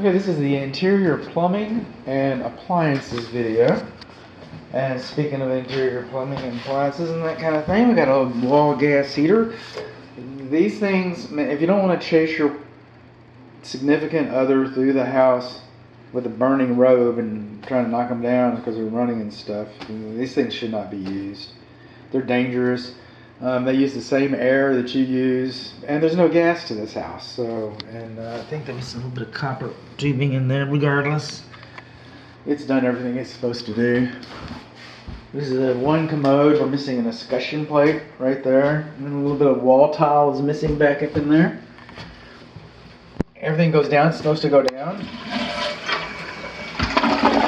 Okay, this is the interior plumbing and appliances video. And speaking of interior plumbing and appliances and that kind of thing, we got a wall gas heater. These things, if you don't want to chase your significant other through the house with a burning robe and trying to knock them down because they're running and stuff, these things should not be used. They're dangerous. They use the same air that you use, and there's no gas to this house. So, I think there was a little bit of copper tubing in there. Regardless, it's done everything it's supposed to do. This is a one commode. We're missing an escutcheon plate right there, and then a little bit of wall tile is missing back up in there. Everything goes down. It's supposed to go down.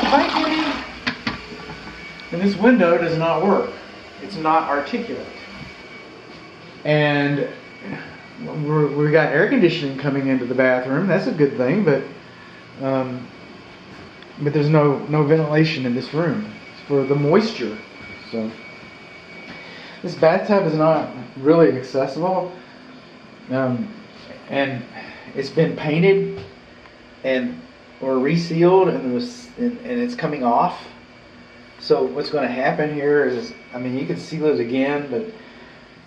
Hi, kitty. And this window does not work. It's not articulate. And we got air conditioning coming into the bathroom. That's a good thing, but there's no ventilation in this room for the moisture. So this bathtub is not really accessible, and it's been painted or resealed, and it's coming off. So what's going to happen here is, you can seal it again, but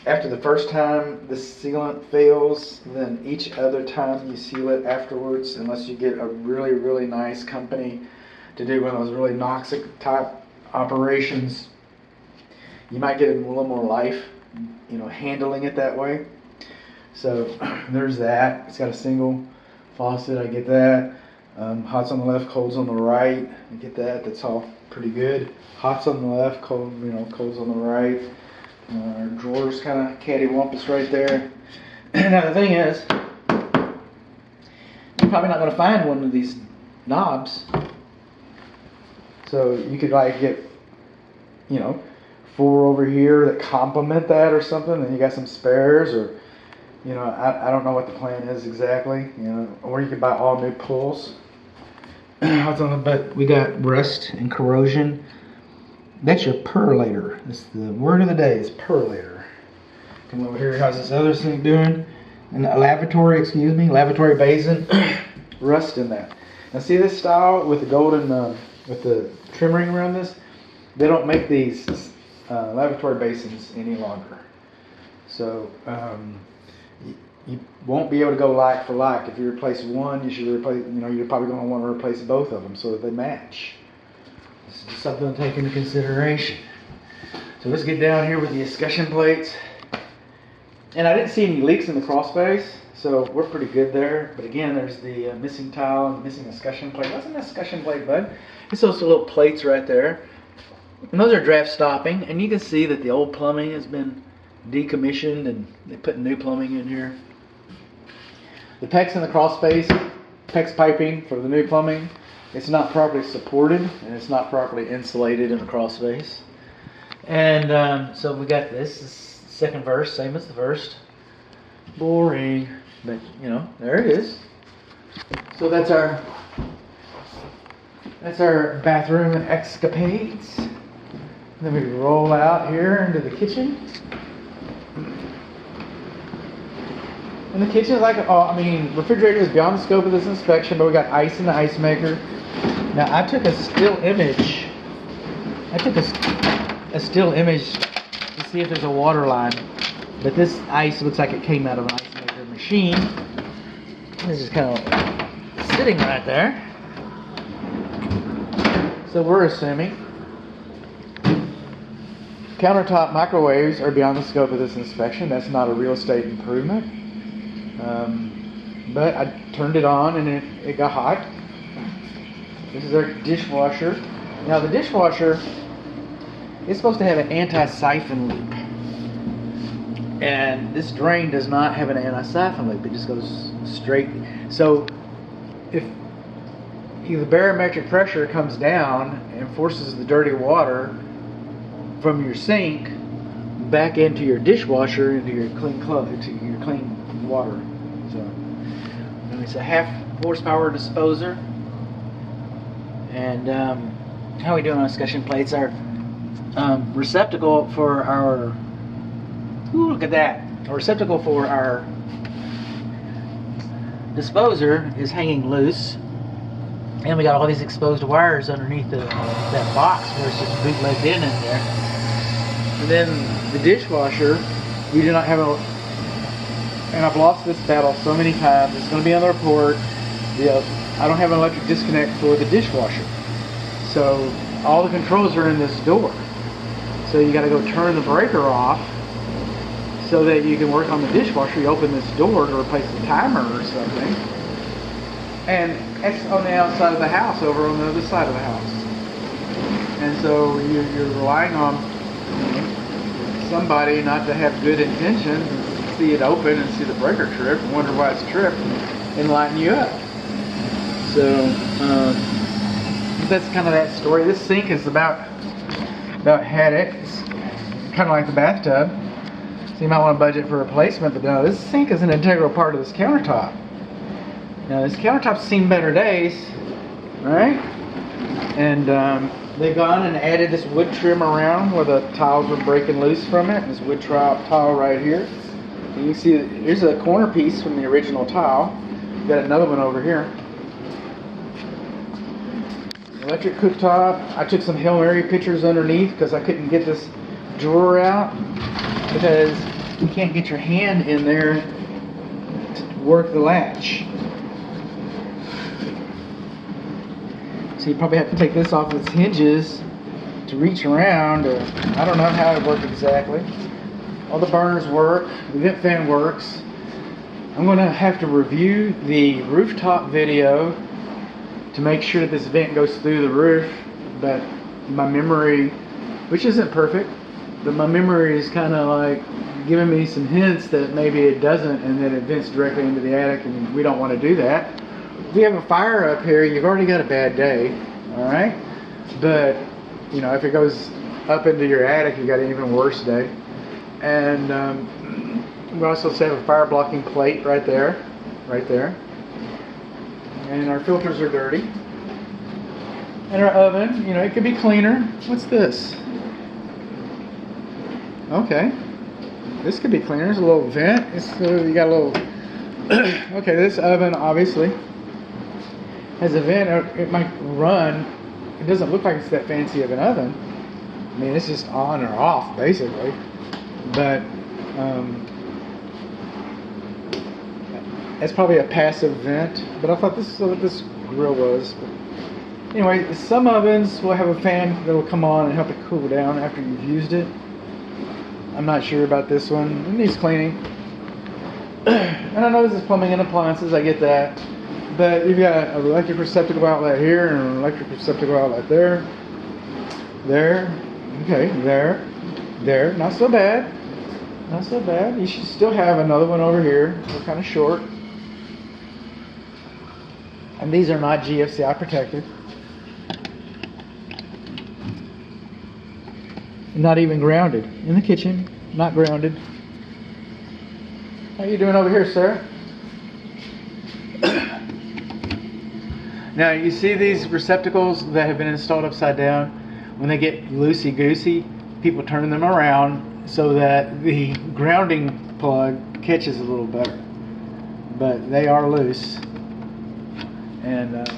after the first time the sealant fails, then each other time you seal it afterwards, unless you get a really, really nice company to do one of those really Noxic type operations, you might get a little more life, handling it that way. So there's that. It's got a single faucet, I get that. Hot's on the left, cold's on the right, I get that. That's all pretty good. Hot's on the left, cold's on the right. Our drawer's kind of cattywampus right there. Now the thing is, you're probably not going to find one of these knobs. So you could get, 4 over here that complement that or something, and you got some spares, or I don't know what the plan is exactly. Or you could buy all new pulls. But we got rust and corrosion. That's your perlator. That's the word of the day, is perlator. Come over here. How's this other thing doing? And a lavatory basin. Rust in that. Now see this style with the golden, with the trim ring around this? They don't make these lavatory basins any longer. So you won't be able to go like for like. If you replace one, you should replace. You're probably going to want to replace both of them so that they match. This is just something to take into consideration. So let's get down here with the escutcheon plates. And I didn't see any leaks in the crawl space, so we're pretty good there. But again, there's the missing tile and the missing escutcheon plate. What's an escutcheon plate, bud? It's those little plates right there. And those are draft stopping. And you can see that the old plumbing has been decommissioned and they put new plumbing in here. The PEX in the crawl space, PEX piping for the new plumbing, it's not properly supported and it's not properly insulated in the crawl space. And so we got this second verse, same as the first. Boring, but there it is. So that's our bathroom escapades. Then we roll out here into the kitchen. And the kitchen is refrigerator is beyond the scope of this inspection, but we got ice in the ice maker. Now I took a still image. A still image to see if there's a water line, but this ice looks like it came out of an ice maker machine. This is kind of sitting right there. So we're assuming countertop microwaves are beyond the scope of this inspection. That's not a real estate improvement. But I turned it on and it got hot. This is our dishwasher. Now the dishwasher is supposed to have an anti-siphon loop. And this drain does not have an anti-siphon loop. It just goes straight. So if the barometric pressure comes down and forces the dirty water from your sink back into your dishwasher, into your clean water. So and it's a 1/2 horsepower disposer. And how are we doing on escutcheon plates? Our receptacle for our look at that. A receptacle for our disposer is hanging loose. And we got all these exposed wires underneath that box where it's just bootlegged in there. And then the dishwasher, we do not have a, and I've lost this battle so many times. It's going to be on the report. I don't have an electric disconnect for the dishwasher. So all the controls are in this door. So you got to go turn the breaker off so that you can work on the dishwasher. You open this door to replace the timer or something. And it's on the outside of the house, over on the other side of the house. And so you're relying on somebody not to have good intentions and see it open and see the breaker trip and wonder why it's tripped and lighten you up. So that's kind of that story. This sink is about had it. It's kind of like the bathtub. So you might want to budget for replacement, but no, this sink is an integral part of this countertop. Now this countertop's seen better days, right? And they've gone and added this wood trim around where the tiles were breaking loose from it. This wood tile right here. And you can see here's a corner piece from the original tile. We've got another one over here. Electric cooktop. I took some Hail Mary pictures underneath because I couldn't get this drawer out because you can't get your hand in there to work the latch. So you probably have to take this off its hinges to reach around, or I don't know how it worked exactly. All the burners work, the vent fan works. I'm going to have to review the rooftop video to make sure that this vent goes through the roof, but my memory, which isn't perfect, but my memory is kind of like giving me some hints that maybe it doesn't and then it vents directly into the attic, and we don't want to do that. If you have a fire up here, you've already got a bad day, alright? But, you know, if it goes up into your attic, you got an even worse day. And we also have a fire blocking plate right there. And our filters are dirty. And our oven, you know, it could be cleaner. What's this? Okay. This could be cleaner. There's a little vent. You got a little... okay, this oven obviously has a vent. It might run. It doesn't look like it's that fancy of an oven. I mean, it's just on or off, basically. But it's probably a passive vent. But I thought this is what this grill was. But anyway, some ovens will have a fan that will come on and help it cool down after you've used it. I'm not sure about this one. It needs cleaning. And I know this is plumbing and appliances, I get that. But you've got an electric receptacle outlet here and an electric receptacle outlet there. There. Okay, there. Not so bad. Not so bad. You should still have another one over here. They're kind of short. And these are not GFCI protected. Not even grounded. In the kitchen, not grounded. How you doing over here, sir? Now, you see these receptacles that have been installed upside down? When they get loosey-goosey, people turn them around so that the grounding plug catches a little better. But they are loose. And,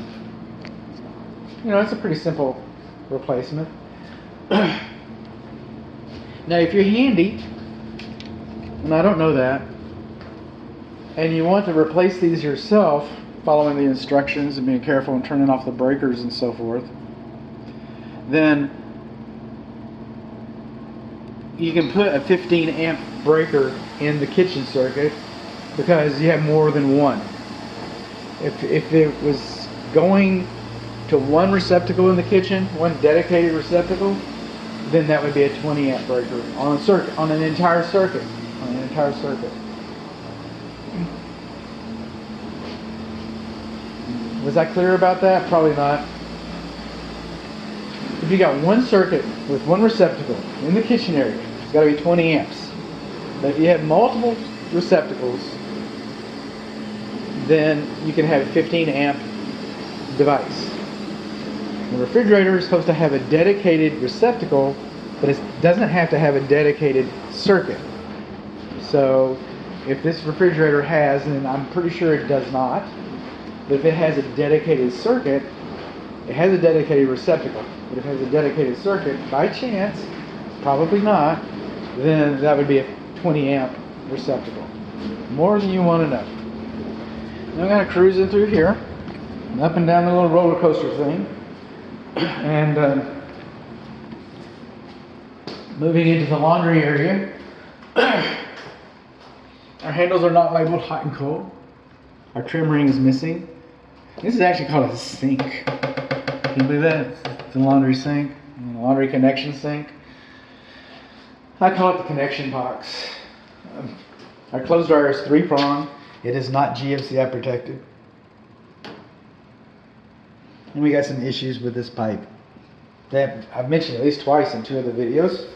you know, it's a pretty simple replacement. Now, if you're handy, and I don't know that, and you want to replace these yourself, following the instructions and being careful and turning off the breakers and so forth, then you can put a 15 amp breaker in the kitchen circuit because you have more than one. If it was going to one receptacle in the kitchen, one dedicated receptacle, then that would be a 20 amp breaker on a circuit, on an entire circuit. Was I clear about that? Probably not. If you got one circuit with one receptacle in the kitchen area, it's got to be 20 amps. But if you have multiple receptacles, then you can have a 15 amp device. The refrigerator is supposed to have a dedicated receptacle, but it doesn't have to have a dedicated circuit. So if this refrigerator has, and I'm pretty sure it does not, but if it has a dedicated circuit, It has a dedicated receptacle, but if it has a dedicated circuit, by chance, probably not, then that would be a 20 amp receptacle. More than you want to know. Now I'm kind of cruising through here, and up and down the little roller coaster thing, and moving into the laundry area. Our handles are not labeled hot and cold. Our trim ring is missing. This is actually called a sink. Can you believe that? It's a laundry sink, a laundry connection sink. I call it the connection box. Our clothes dryer is 3-prong. It is not GFCI protected. And we got some issues with this pipe that I've mentioned at least twice in 2 of the videos.